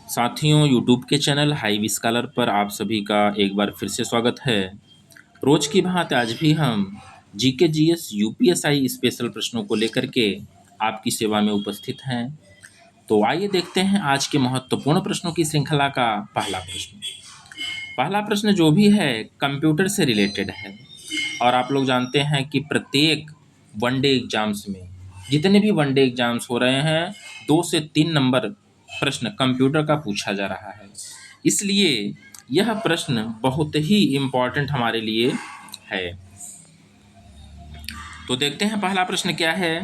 साथियों, यूट्यूब के channel high scholar पर आप सभी का एक बार फिर से स्वागत है। रोज की भांति आज भी हम जीके जीएस यूपीएसआई स्पेशल प्रश्नों को लेकर के आपकी सेवा में उपस्थित हैं। तो आइए देखते हैं आज के महत्वपूर्ण प्रश्नों की श्रृंखला का पहला प्रश्न। पहला प्रश्न जो भी है कंप्यूटर से रिलेटेड है और आप लोग जानते हैं कि प्रत्येक वनडे एग्जाम्स में जितने भी वनडे एग्जाम्स हो रहे हैं 2 से 3 नंबर प्रश्न कंप्यूटर का पूछा जा रहा है। इसलिए यह प्रश्न बहुत ही इम्पोर्टेंट हमारे लिए है। तो देखते हैं पहला प्रश्न क्या है।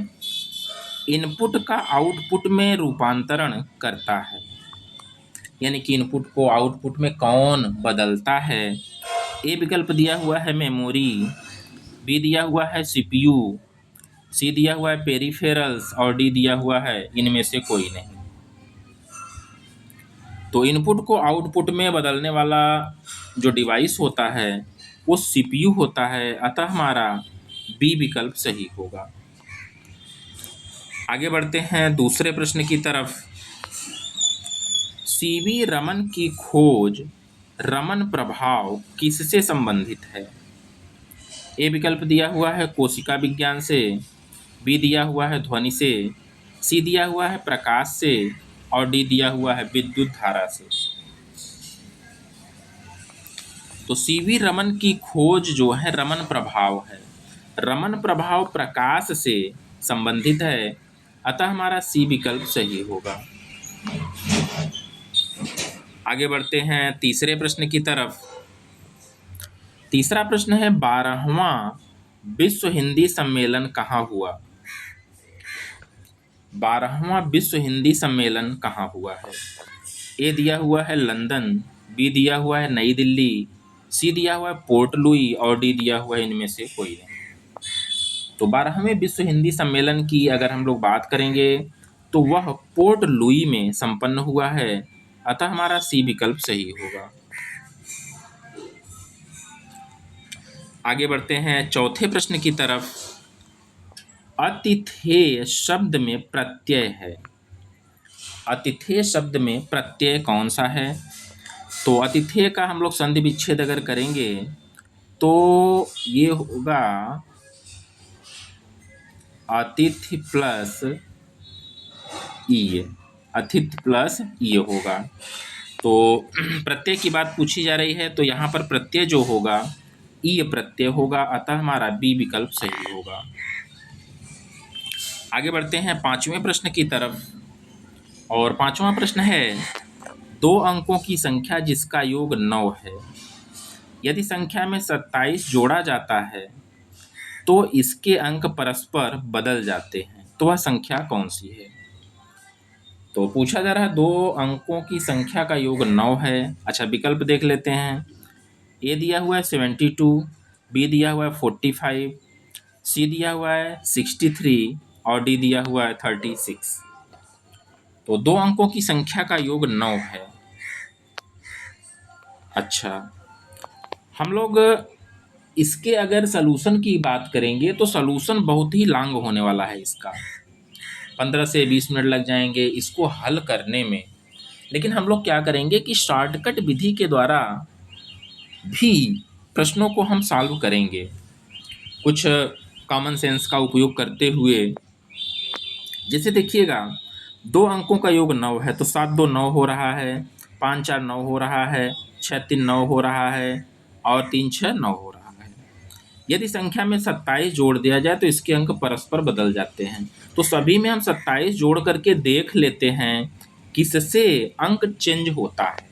इनपुट का आउटपुट में रूपांतरण करता है, यानी कि इनपुट को आउटपुट में कौन बदलता है। ए विकल्प दिया हुआ है मेमोरी, बी दिया हुआ है सीपीयू, सी दिया हुआ है पेरिफेरल्स और डी दिया हुआ है इनमें से कोई नहीं। तो इनपुट को आउटपुट में बदलने वाला जो डिवाइस होता है वो सीपीयू होता है, अतः हमारा बी विकल्प सही होगा। आगे बढ़ते हैं दूसरे प्रश्न की तरफ। सीवी रमन की खोज रमन प्रभाव किससे संबंधित है। ए विकल्प दिया हुआ है कोशिका विज्ञान से, बी दिया हुआ है ध्वनि से, सी दिया हुआ है प्रकाश से और डी दिया हुआ है विद्युत धारा से। तो सीवी रमन की खोज जो है रमन प्रभाव है, रमन प्रभाव प्रकाश से संबंधित है, अतः हमारा सी विकल्प सही होगा। आगे बढ़ते हैं तीसरे प्रश्न की तरफ। तीसरा प्रश्न है 12वां विश्व हिंदी सम्मेलन कहाँ हुआ। 12वां विश्व हिंदी सम्मेलन कहाँ हुआ है। ए दिया हुआ है लंदन, बी दिया हुआ है नई दिल्ली, सी दिया हुआ है पोर्ट लुई और डी दिया हुआ है इनमें से कोई नहीं। तो 12वें विश्व हिंदी सम्मेलन की अगर हम लोग बात करेंगे तो वह पोर्ट लुई में संपन्न हुआ है, अतः हमारा सी विकल्प सही होगा। आगे बढ़ते हैं चौथे प्रश्न की तरफ। अतिथेय शब्द में प्रत्यय है, अतिथेय शब्द में प्रत्यय कौन सा है। तो अतिथेय का हम लोग संधि विच्छेद अगर करेंगे तो ये होगा अतिथि प्लस ईय, अतिथि प्लस ईय होगा। तो प्रत्यय की बात पूछी जा रही है तो यहाँ पर प्रत्यय जो होगा ईय प्रत्यय होगा, अतः हमारा बी विकल्प सही होगा। आगे बढ़ते हैं पांचवें प्रश्न की तरफ और पांचवा प्रश्न है 2 अंकों की संख्या जिसका योग 9 है, यदि संख्या में 27 जोड़ा जाता है तो इसके अंक परस्पर बदल जाते हैं, तो वह संख्या कौन सी है। तो पूछा जा रहा है 2 अंकों की संख्या का योग 9 है। अच्छा विकल्प देख लेते हैं। ए दिया हुआ है 72, बी दिया हुआ है 45, सी दिया हुआ है 63 और डी दिया हुआ है 36। तो 2 अंकों की संख्या का योग 9 है। अच्छा हम लोग इसके अगर सलूशन की बात करेंगे तो सलूशन बहुत ही लॉन्ग होने वाला है, इसका 15 से 20 मिनट लग जाएंगे इसको हल करने में। लेकिन हम लोग क्या करेंगे कि शॉर्टकट विधि के द्वारा भी प्रश्नों को हम सॉल्व करेंगे, कुछ कॉमन सेंस का उपयोग करते हुए। जैसे देखिएगा 2 अंकों का योग 9 है तो 7 2 9 हो रहा है, 5 4 9 हो रहा है, 6 3 9 हो रहा है और 3 6 9 हो रहा है। यदि संख्या में 27 जोड़ दिया जाए तो इसके अंक परस्पर बदल जाते हैं। तो सभी में हम 27 जोड़ करके देख लेते हैं किससे अंक चेंज होता है,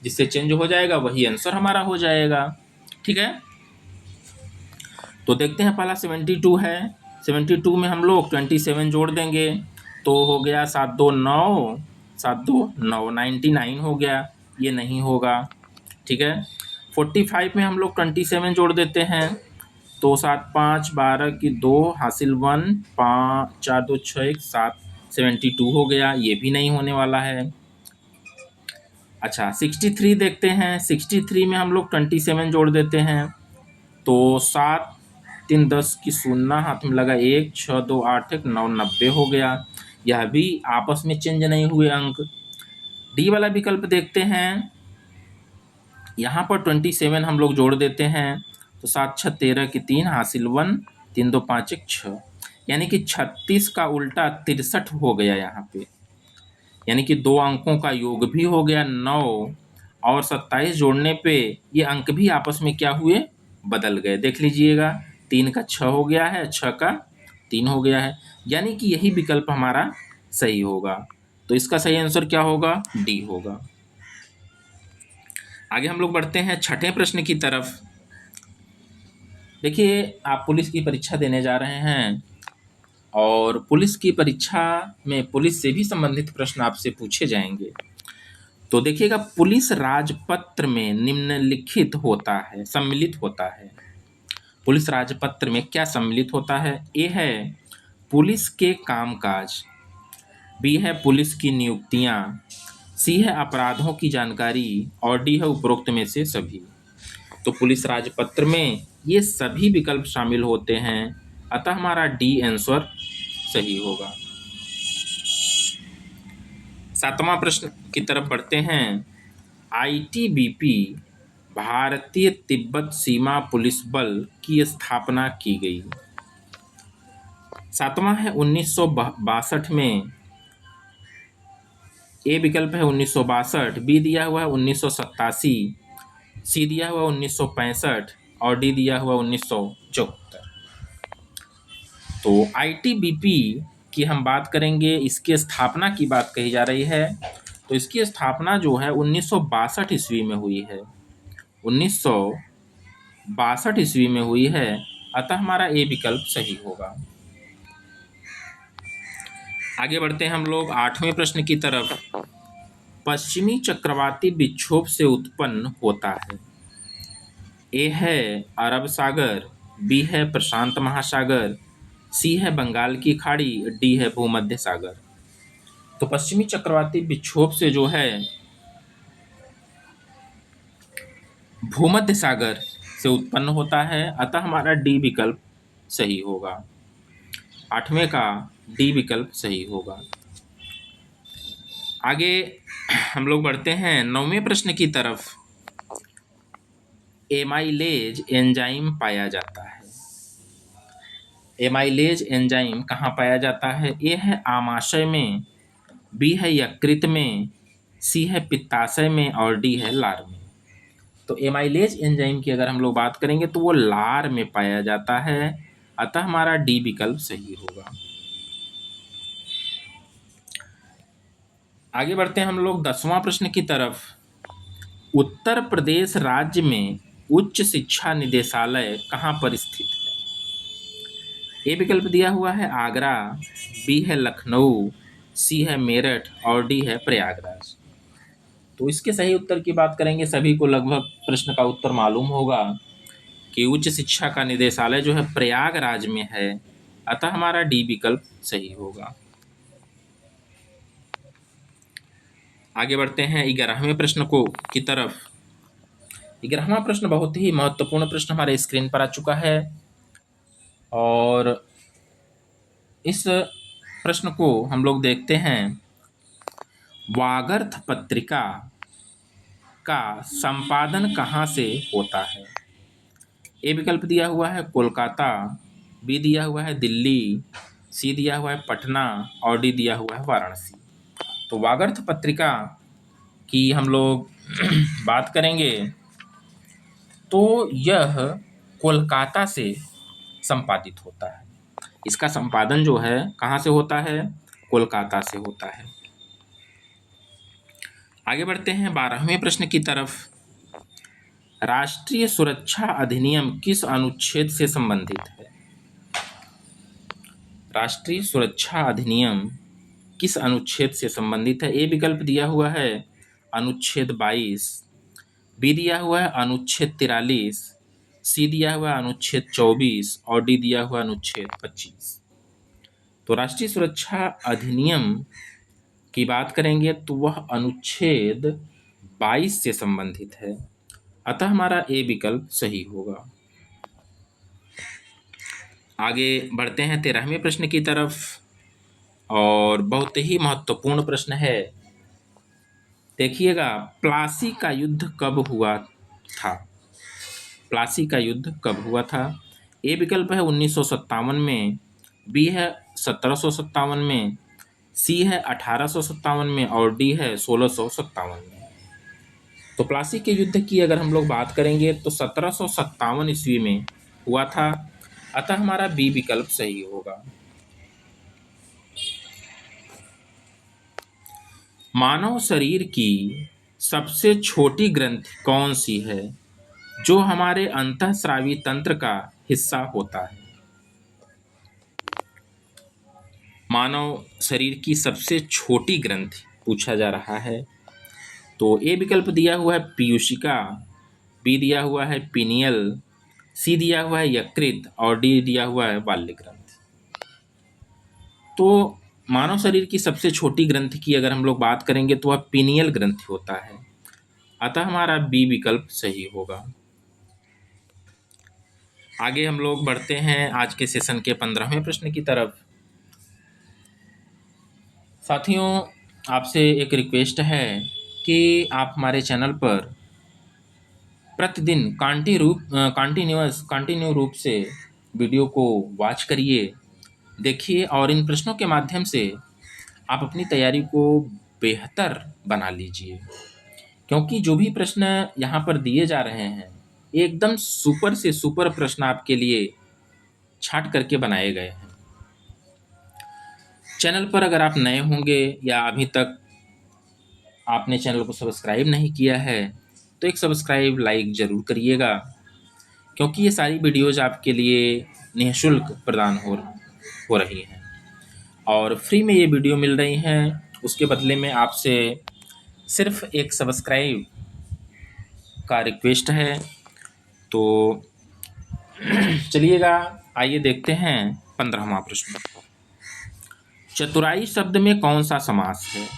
जिससे चेंज हो जाएगा वही आंसर हमारा हो जाएगा। ठीक है, तो देखते हैं पहला 72 है, 72 में हम लोग 27 जोड़ देंगे तो हो गया 7 2 9, 7 2 9, 99 हो गया, ये नहीं होगा। ठीक है, 45 में हम लोग 27 जोड़ देते हैं तो 7 5 12 की 2 हासिल 1, 5 4 2 6 1 7, 72 हो गया, ये भी नहीं होने वाला है। अच्छा 63 देखते हैं, 63 में हम लोग 27 जोड़ देते हैं तो 7 3 10 की 0 हाथ में लगा 1, 6 2 8 1 9, 90 हो गया, यह भी आपस में चेंज नहीं हुए अंक। डी वाला विकल्प देखते हैं। यहाँ पर 27 हम लोग जोड़ देते हैं तो 7 6 13 की 3 हासिल 1, 3 2 5 1 6, यानी कि 36 का उल्टा 63 हो गया यहाँ पे, यानी कि 2 अंकों का योग भी हो गया 9 और 27 जोड़ने पे ये अंक भी आपस में क्या हुए, बदल गए। देख लीजिएगा 3 का 6 हो गया है, 6 का 3 हो गया है, यानी कि यही विकल्प हमारा सही होगा। तो इसका सही आंसर क्या होगा, डी होगा। आगे हम लोग बढ़ते हैं छठे प्रश्न की तरफ। देखिए आप पुलिस की परीक्षा देने जा रहे हैं और पुलिस की परीक्षा में पुलिस से भी संबंधित प्रश्न आपसे पूछे जाएंगे। तो देखिएगा पुलिस राजपत्र में निम्नलिखित होता है, सम्मिलित होता है। पुलिस राजपत्र में क्या सम्मिलित होता है? ए है पुलिस के कामकाज, बी है पुलिस की नियुक्तियां, सी है अपराधों की जानकारी और डी है उपरोक्त में से सभी। तो पुलिस राजपत्र में ये सभी विकल्प शामिल होते हैं, अतः हमारा डी आंसर सही होगा। सातवां प्रश्न की तरफ बढ़ते हैं। आईटीबीपी भारतीय तिब्बत सीमा पुलिस बल की स्थापना की गई। सातवां है 1962 में, ए विकल्प है 1962, बी दिया हुआ है 1987, सी दिया हुआ 1965 और डी दिया हुआ 1974। तो आईटीबीपी की हम बात करेंगे, इसकी स्थापना की बात कही जा रही है। तो इसकी स्थापना जो है 1962 ईस्वी में हुई है, 1962 ईस्वी में हुई है, अतः हमारा ए विकल्प सही होगा। आगे बढ़ते हैं हम लोग आठवें प्रश्न की तरफ। पश्चिमी चक्रवाती विक्षोभ से उत्पन्न होता है। ए है अरब सागर, बी है प्रशांत महासागर, सी है बंगाल की खाड़ी, डी है भूमध्य सागर। तो पश्चिमी चक्रवाती विक्षोभ से जो है भूमध्य सागर से उत्पन्न होता है, अतः हमारा डी विकल्प सही होगा। आठवें का डी विकल्प सही होगा। आगे हम लोग बढ़ते हैं नौवें प्रश्न की तरफ। एमाइलेज एंजाइम पाया जाता है। एमाइलेज एंजाइम कहाँ पाया जाता है? ए है आमाशय में, बी है यकृत में, सी है पित्ताशय में और डी है लार में। तो एमाइलेज एंजाइम की अगर हम लोग बात करेंगे तो वो लार में पाया जाता है, अतः हमारा डी विकल्प सही होगा। आगे बढ़ते हैं हम लोग 10वां प्रश्न की तरफ। उत्तर प्रदेश राज्य में उच्च शिक्षा निदेशालय कहाँ पर स्थित है? ए विकल्प दिया हुआ है आगरा, बी है लखनऊ, सी है मेरठ और डी है प्रयागराज। तो इसके सही उत्तर की बात करेंगे, सभी को लगभग प्रश्न का उत्तर मालूम होगा कि उच्च शिक्षा का निदेशालय जो है प्रयागराज में है, अतः हमारा डी विकल्प सही होगा। आगे बढ़ते हैं 11वें प्रश्न की तरफ। 11वां प्रश्न बहुत ही महत्वपूर्ण प्रश्न हमारे स्क्रीन पर आ चुका है और इस प्रश्न को हम लोग देखते हैं। वागर्थ पत्रिका का संपादन कहाँ से होता है? ए विकल्प दिया हुआ है कोलकाता, बी दिया हुआ है दिल्ली, सी दिया हुआ है पटना और डी दिया हुआ है वाराणसी। तो वागर्थ पत्रिका की हम लोग बात करेंगे तो यह कोलकाता से संपादित होता है। इसका संपादन जो है कहाँ से होता है? कोलकाता से होता है। आगे बढ़ते हैं 12वें प्रश्न की तरफ। राष्ट्रीय सुरक्षा अधिनियम किस अनुच्छेद से संबंधित है? राष्ट्रीय सुरक्षा अधिनियम किस अनुच्छेद से संबंधित है? ए विकल्प दिया हुआ है अनुच्छेद 22, बी दिया हुआ है अनुच्छेद 43, सी दिया हुआ है अनुच्छेद 24 और डी दिया हुआ अनुच्छेद 25। तो राष्ट्रीय सुरक्षा अधिनियम की बात करेंगे तो वह अनुच्छेद 22 से संबंधित है, अतः हमारा ए विकल्प सही होगा। आगे बढ़ते हैं 13वें प्रश्न की तरफ और बहुत ही महत्वपूर्ण प्रश्न है। देखिएगा, प्लासी का युद्ध कब हुआ था? प्लासी का युद्ध कब हुआ था? ए विकल्प है 1957 में, बी है 1757 में, सी है 1857 में और डी है 1657 में। तो प्लासी के युद्ध की अगर हम लोग बात करेंगे तो 1757 ईस्वी में हुआ था, अतः हमारा बी विकल्प सही होगा। मानव शरीर की सबसे छोटी ग्रंथि कौन सी है जो हमारे अंतःस्रावी तंत्र का हिस्सा होता है? मानव शरीर की सबसे छोटी ग्रंथि पूछा जा रहा है। तो ए विकल्प दिया हुआ है पीयूषिका, बी दिया हुआ है पीनियल, सी दिया हुआ है यकृत और डी दिया हुआ है बाल्य ग्रंथि। तो मानव शरीर की सबसे छोटी ग्रंथि की अगर हम लोग बात करेंगे तो वह पीनियल ग्रंथि होता है, अतः हमारा बी विकल्प सही होगा। आगे हम लोग बढ़ते हैं आज के सेशन के 15वें प्रश्न की तरफ। साथियों, आपसे एक रिक्वेस्ट है कि आप हमारे चैनल पर प्रतिदिन कंटिन्यू रूप से वीडियो को वॉच करिए, देखिए और इन प्रश्नों के माध्यम से आप अपनी तैयारी को बेहतर बना लीजिए, क्योंकि जो भी प्रश्न यहाँ पर दिए जा रहे हैं एकदम सुपर से सुपर प्रश्न आपके लिए छांट करके बनाए गए हैं। चैनल पर अगर आप नए होंगे या अभी तक आपने चैनल को सब्सक्राइब नहीं किया है तो एक सब्सक्राइब लाइक ज़रूर करिएगा, क्योंकि ये सारी वीडियोज़ आपके लिए निःशुल्क प्रदान हो रही हैं और फ्री में ये वीडियो मिल रही हैं। उसके बदले में आपसे सिर्फ एक सब्सक्राइब का रिक्वेस्ट है। तो चलिएगा, आइए देखते हैं 15वां प्रश्न। चतुराई शब्द में कौन सा समास है?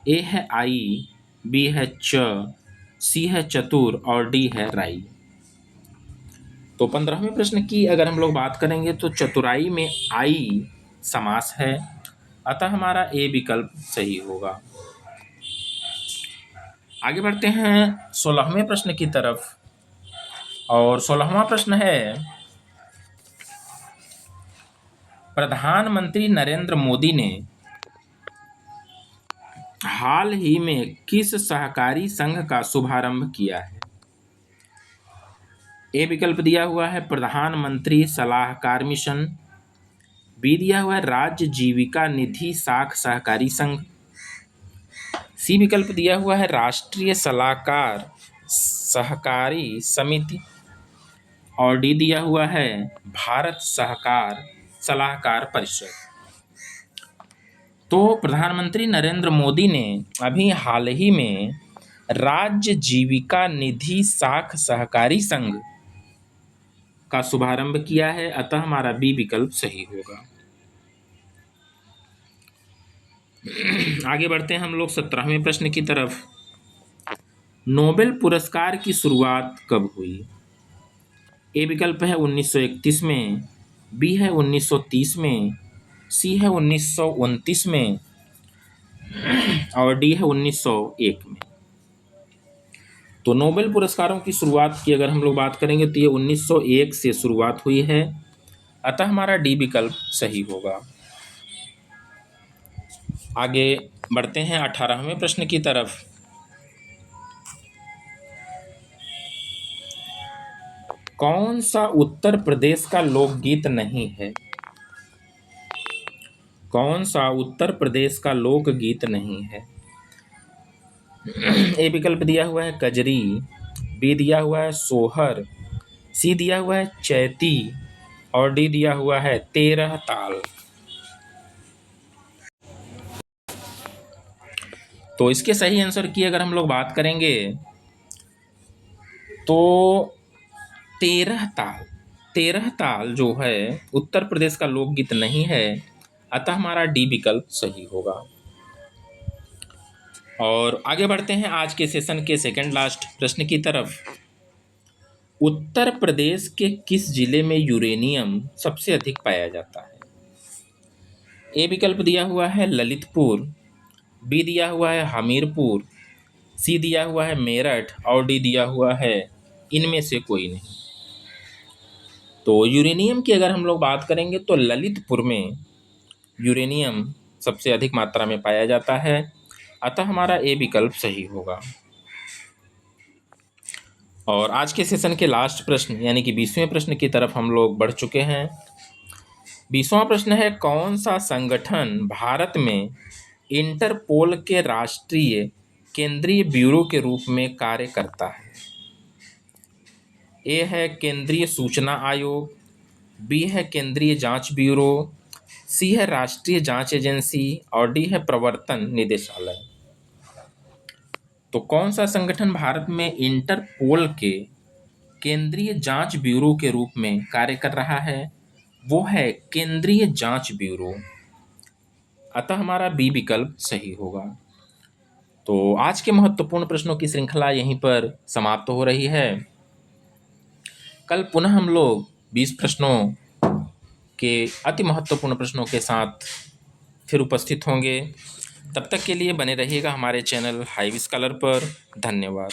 ए है आई, बी है च, सी है चतुर और डी है राई। तो 15वें प्रश्न की अगर हम लोग बात करेंगे तो चतुराई में आई समास है, अतः हमारा ए विकल्प सही होगा। आगे बढ़ते हैं 16वें प्रश्न की तरफ और 16वां प्रश्न है, प्रधानमंत्री नरेंद्र मोदी ने हाल ही में किस सहकारी संघ का शुभारंभ किया है? ए विकल्प दिया हुआ है प्रधानमंत्री सलाहकार मिशन, बी दिया हुआ है राज्य जीविका निधि साख सहकारी संघ, सी विकल्प दिया हुआ है राष्ट्रीय सलाहकार सहकारी समिति और डी दिया हुआ है भारत सहकार सलाहकार परिषद। तो प्रधानमंत्री नरेंद्र मोदी ने अभी हाल ही में राज्य जीविका निधि साख सहकारी संघ का शुभारंभ किया है, अतः हमारा बी विकल्प सही होगा। आगे बढ़ते हैं हम लोग 17वें प्रश्न की तरफ। नोबेल पुरस्कार की शुरुआत कब हुई? ए विकल्प है 1931 में, बी है 1930 में, सी है 1929 में और डी है 1901 में। तो नोबेल पुरस्कारों की शुरुआत की अगर हम लोग बात करेंगे तो ये 1901 से शुरुआत हुई है, अतः हमारा डी विकल्प सही होगा। आगे बढ़ते हैं 18वें प्रश्न की तरफ। कौन सा उत्तर प्रदेश का लोकगीत नहीं है? कौन सा उत्तर प्रदेश का लोकगीत नहीं है? ए विकल्प दिया हुआ है कजरी, बी दिया हुआ है सोहर, सी दिया हुआ है चैती और डी दिया हुआ है 13 ताल। तो इसके सही आंसर की अगर हम लोग बात करेंगे तो 13 ताल जो है उत्तर प्रदेश का लोकगीत नहीं है, अतः हमारा डी विकल्प सही होगा। और आगे बढ़ते हैं आज के सेशन के सेकंड लास्ट प्रश्न की तरफ। उत्तर प्रदेश के किस जिले में यूरेनियम सबसे अधिक पाया जाता है? ए विकल्प दिया हुआ है ललितपुर, बी दिया हुआ है हमीरपुर, सी दिया हुआ है मेरठ और डी दिया हुआ है इनमें से कोई नहीं। तो यूरेनियम की अगर हम लोग बात करेंगे तो ललितपुर में यूरेनियम सबसे अधिक मात्रा में पाया जाता है, अतः हमारा ए विकल्प सही होगा। और आज के सेशन के लास्ट प्रश्न यानी कि 20वें प्रश्न की तरफ हम लोग बढ़ चुके हैं। 20वां प्रश्न है, कौन सा संगठन भारत में इंटरपोल के राष्ट्रीय केंद्रीय ब्यूरो के रूप में कार्य करता है? ए है केंद्रीय सूचना आयोग, बी है केंद्रीय जांच ब्यूरो, सी है राष्ट्रीय जांच एजेंसी और डी है प्रवर्तन निदेशालय। तो कौन सा संगठन भारत में इंटरपोल के केंद्रीय जांच ब्यूरो के रूप में कार्य कर रहा है? वो है केंद्रीय जांच ब्यूरो, अतः हमारा बी विकल्प सही होगा। तो आज के महत्वपूर्ण प्रश्नों की श्रृंखला यहीं पर समाप्त हो रही है। कल पुनः हम लोग 20 प्रश्नों के अति महत्वपूर्ण प्रश्नों के साथ फिर उपस्थित होंगे। तब तक के लिए बने रहिएगा हमारे चैनल हाईवी स्कॉलर पर। धन्यवाद।